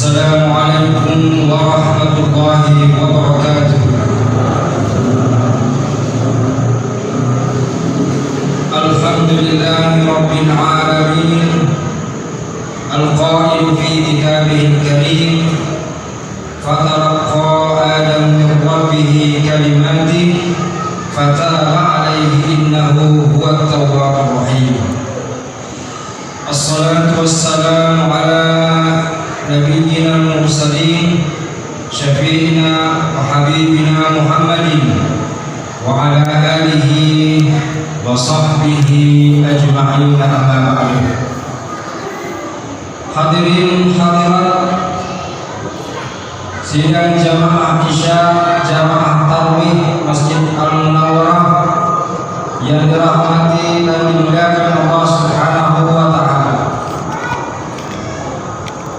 Assalamualaikum warahmatullahi wabarakatuh. Alhamdulillahi rabbil alamin. Al-qailu fi kitabihil karim, fatalaqqa Adam min rabbih kalimatin fataba alaihi innahu huwat tawwabur rahim. Assalatu wassalamu ala nabiyyina al-mursalin syafi'ina wa habibina Muhammadin wa ala alihi wa sahbihi ajma'in, amma ba'du. Hadirin hadirat sidang jamaah Isya jamaah Tarawih Masjid Al-Munawwarah yang dirahmati dan dimuliakan Allah Subhanahu wa taala.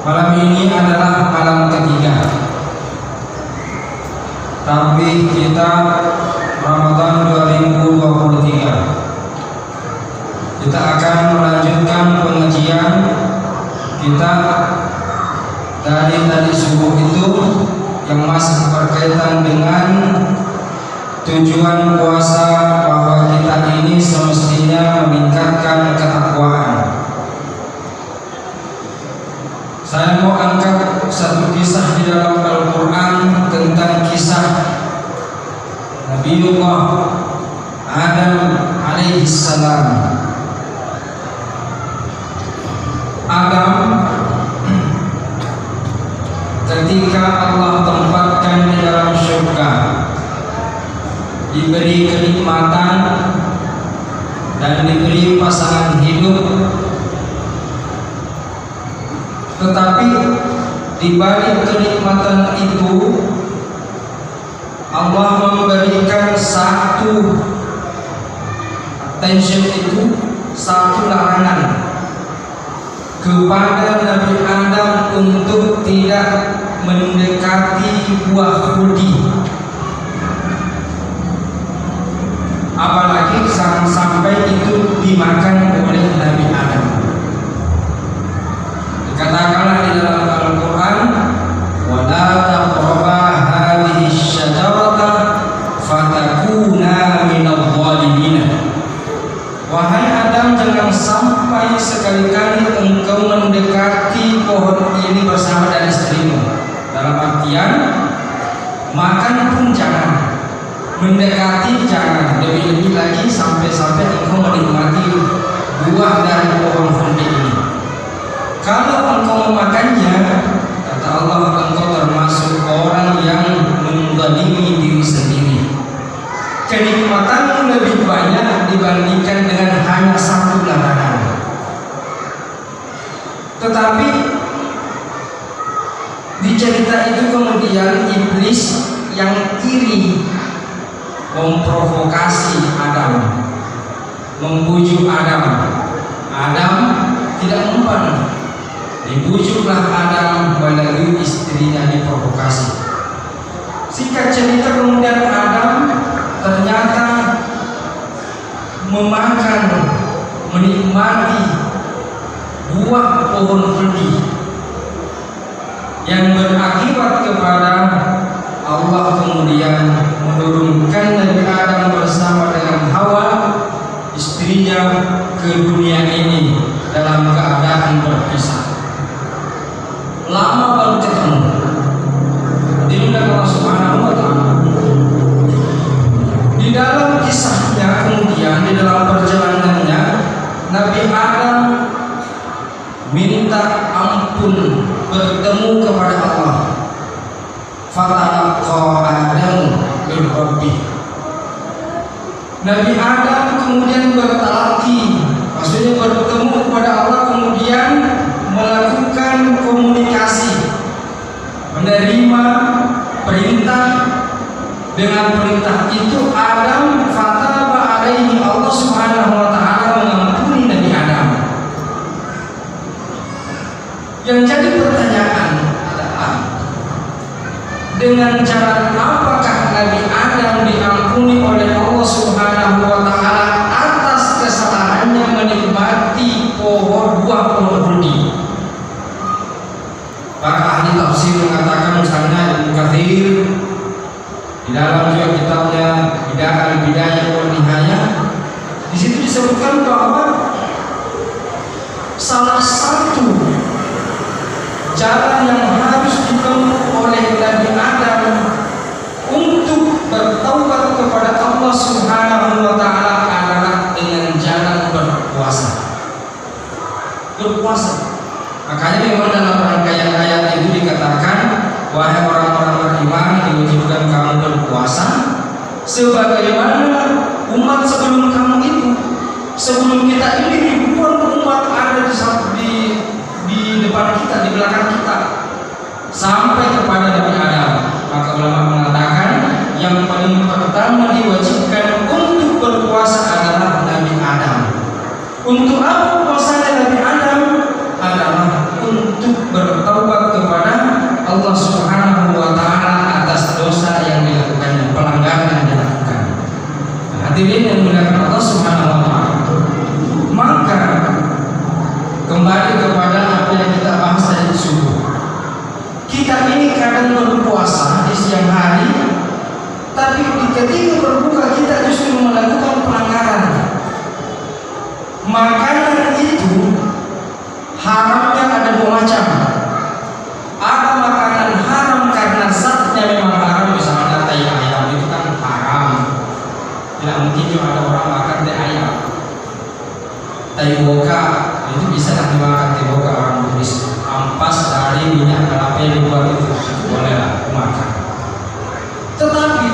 Malam ini adalah malam ketiga tarawih kita Ramadan 2023. Kita akan melanjutkan pengajian kita dari tadi subuh itu yang masih berkaitan dengan tujuan puasa, bahwa kita ini semestinya meningkatkan ketakwaan. Saya mau angkat satu kisah di dalam Al-Quran tentang kisah Nabiullah Adam alaihissalam. Adam ketika Allah tempatkan di dalam surga, diberi kenikmatan dan diberi pasangan hidup, tetapi di balik kenikmatan itu Allah memberikan satu tension, itu satu larangan kepada Nabi Adam untuk tidak mendekati buah khuldi, apalagi sampai itu dimakan oleh Nabi Adam. Dikatakanlah di dalam Al-Quran, وَلَا تَقْرَبَا هَذِهِ الشَّجَرَةَ فَتَكُونَا مِنَ الظَّالِمِينَ. Wahai Adam, jangan sampai sekali-kali engkau mendekati pohon ini bersama dengan istrimu. Dalam artian, makan pun jangan, mendekati jangan, lebih-lebih lagi sampai-sampai engkau menikmati buah dari pohon khuldi ini. Kalau engkau memakannya, kata Allah, engkau termasuk orang yang menzalimi diri sendiri. Kenikmatanmu lebih banyak dibandingkan dengan hanya satu larangan. Tetapi di cerita itu kemudian iblis yang iri memprovokasi Adam, membujuk Adam. Adam tidak mempan, dibujuklah Adam melalui istrinya, diprovokasi. Singkat cerita kemudian Adam ternyata memakan, menikmati buah pohon khuldi yang berakibat kepada Allah kemudian menurunkan Nabi Adam bersama dengan Hawa istrinya ke dunia ini dalam keadaan berpisah. Lama baru ketemu. Diundang Allah Subhanahu wa taala. Di dalam kisahnya kemudian di dalam perjalanannya Nabi Adam minta ampun, bertemu kepada Allah. Fatalaqqa Adam min rabbih. Nabi Adam kemudian bertalaqi, maksudnya bertemu kepada Allah, kemudian melakukan komunikasi, menerima perintah. Dengan perintah itu Adam fataba alaihi, Allah Subhanahu wa taala mengampuni Nabi Adam. Yang jadi pertanyaan adalah, dengan cara apakah Nabi Adam diampuni oleh Allah Subhanahu wa taala atas kesalahannya menikmati buah pohon khuldi? Para ahli tafsir mengatakan misalnya Ibnu Katsir di dalam juga kitabnya Bidayah wal Nihayah, di situ disebutkan bahwa salah satu jalan yang harus ditempuh oleh Nabi Adam untuk bertaubat kepada Allah Subhanahu wa taala adalah dengan jalan berpuasa. Makanya memang dalam rangkaian ayat itu dikatakan, wahai orang-orang beriman, diwajibkan kamu berpuasa sebagaimana umat sebelum kamu itu. Sebelum kita ini ribuan umat ada di depan kita, di belakang kita, sampai kepada Nabi Adam. Maka ulama mengatakan yang paling pertama diwajibkan untuk berpuasa adalah Nabi Adam. Untuk apa puasanya Nabi Adam? Adalah untuk bertaubat kepada Allah Subhanahu wa taala atas dosa yang dilakukannya, pelanggaran yang dilakukan. Hadirin yang dimuliakan Allah Subhanahu wa taala. Maka kembali kepada apa yang kita bahas tadi subuh. Kita ini kadang berpuasa di siang hari, tapi ketika berbuka kita justru melakukan pelanggaran. Makanan itu haramnya ada dua macam. Ada makanan haram karena zatnya memang haram, misalnya tai ayam itu kan haram. Tidak mungkin juga ada orang makan tai ayam. Tai boga itu bisa tak dimakan. Tai boga orang Buddhis, ampas dari minyak kelapa yang dibuat itu bolehlah makan. Tetapi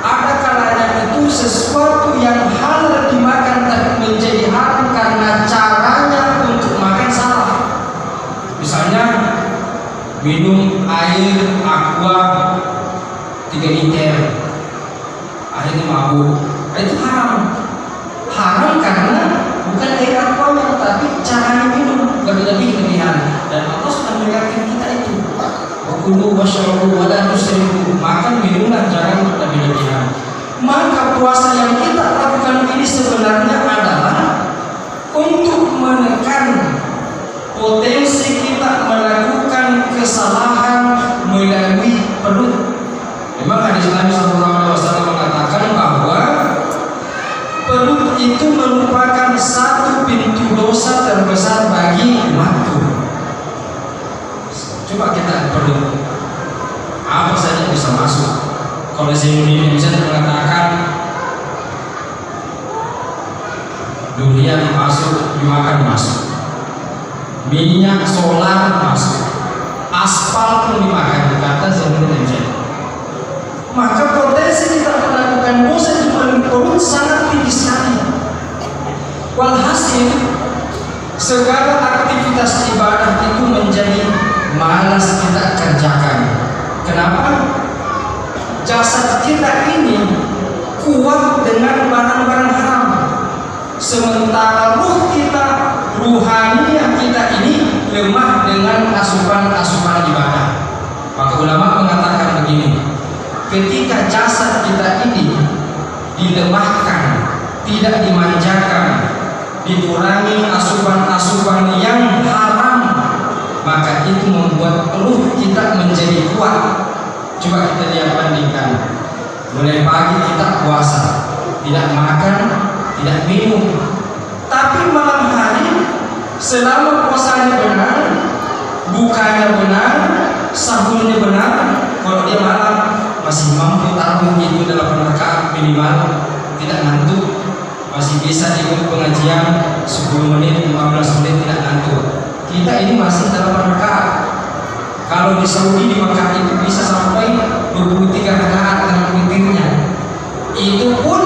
ada kalanya itu sesuatu yang halal dimakan tapi menjadi haram karena caranya untuk makan salah. Misalnya minum air aqua 3 liter, akhirnya mabuk, itu haram. Haram karena bukan air aqua tapi caranya minum berlebih-lebihan. Dan Allah sudah mengingatkan kita itu, wakulu wasyarabu wala tusrifu, makan minumlah jangan berlebih-lebihan. Maka puasa yang kita lakukan ini sebenarnya adalah untuk menekan potensi kita melakukan kesalahan melalui perut. Memang hadis Nabi SAW mengatakan bahwa perut itu merupakan satu pintu dosa terbesar bagi umatku. Coba kita perut, apa saja bisa masuk. Kalau di Indonesia mengatakan durian masuk, dimakan masuk, minyak solar masuk, aspal pun dimakan, kata Indonesia. Maka potensi kita melakukan dosa di perut sangat tinggi sekali. Walhasil segala aktivitas ibadah itu menjadi malas kita kerjakan. Kenapa? Jasad kita ini kuat dengan barang-barang haram, sementara ruh kita, ruhaniyah kita ini lemah dengan asupan-asupan ibadah. Maka ulama mengatakan begini, ketika jasad kita ini dilemahkan, tidak dimanjakan, dikurangi asupan-asupan yang haram, maka itu membuat ruh kita menjadi kuat. Coba kita lihat bandingkan, mulai pagi kita puasa, tidak makan, tidak minum, tapi malam hari selama puasanya benar, bukanya benar, sahurnya benar, kalau dia malam masih mampu taruh itu dalam rakaat minimal, tidak ngantuk, masih bisa ikut pengajian 10 menit, 15 menit tidak ngantuk. Kita ini masih dalam rakaat. Kalau di Saudi, di Makkah itu bisa sampai 23 rakaat dengan witirnya. Itu pun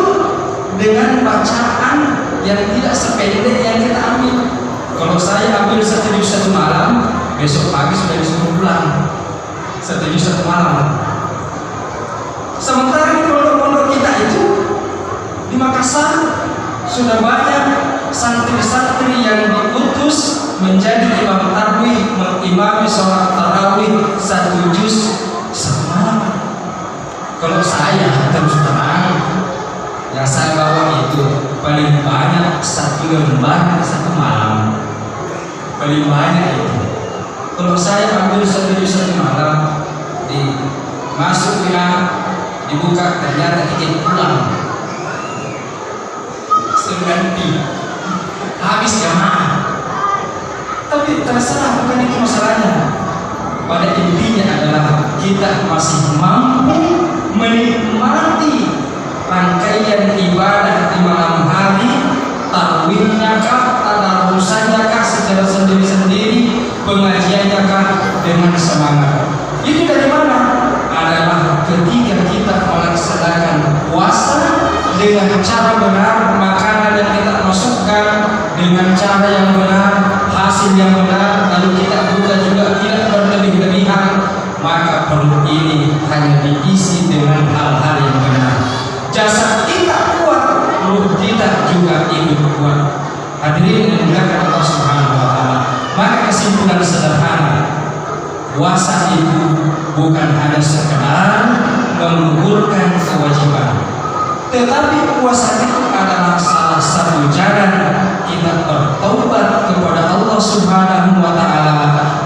dengan bacaan yang tidak sependek yang kita ambil. Kalau saya ambil 1 juz 1 malam, besok pagi sudah disuruh pulang 1 juz 1 malam. Sementara di pondok-pondok kita itu di Makassar sudah banyak santri-santri yang diutus menjadi imam tarawih, mengimami sholat tarawih 1 juz 1 malam. Kalau saya terus terang, yang saya bawa itu paling banyak 1 lembar 1 malam, paling banyak itu. Kalau saya ambil 1 juz 1 malam, masuk WA, dibuka ternyata tiket pulang seganti habis jamaah. Tapi terserah, bukan itu masalahnya. Pada intinya adalah kita masih mampu menikmati rangkaian ibadah di malam hari, tarawihnya kah, tadarusannya kah secara sendiri-sendiri, pengajiannya kah dengan semangat. Itu dari mana? Adalah ketika kita melaksanakan puasa dengan cara benar, makanan yang kita masukkan dengan cara yang benar, hasil yang benar, lalu kita buka juga tidak berlebih-lebihan, maka perut ini hanya diisi dengan hal-hal yang benar. Jasad kita kuat, perut kita juga ikut kuat. Hadirin yang dimuliakan Allah Subhanahu wa taala. Maka kesimpulan sederhana, puasa itu bukan hanya sekedar menggugurkan kewajiban, tetapi puasa itu adalah salah satu jalan kita bertaubat kepada Allah Subhanahu wa taala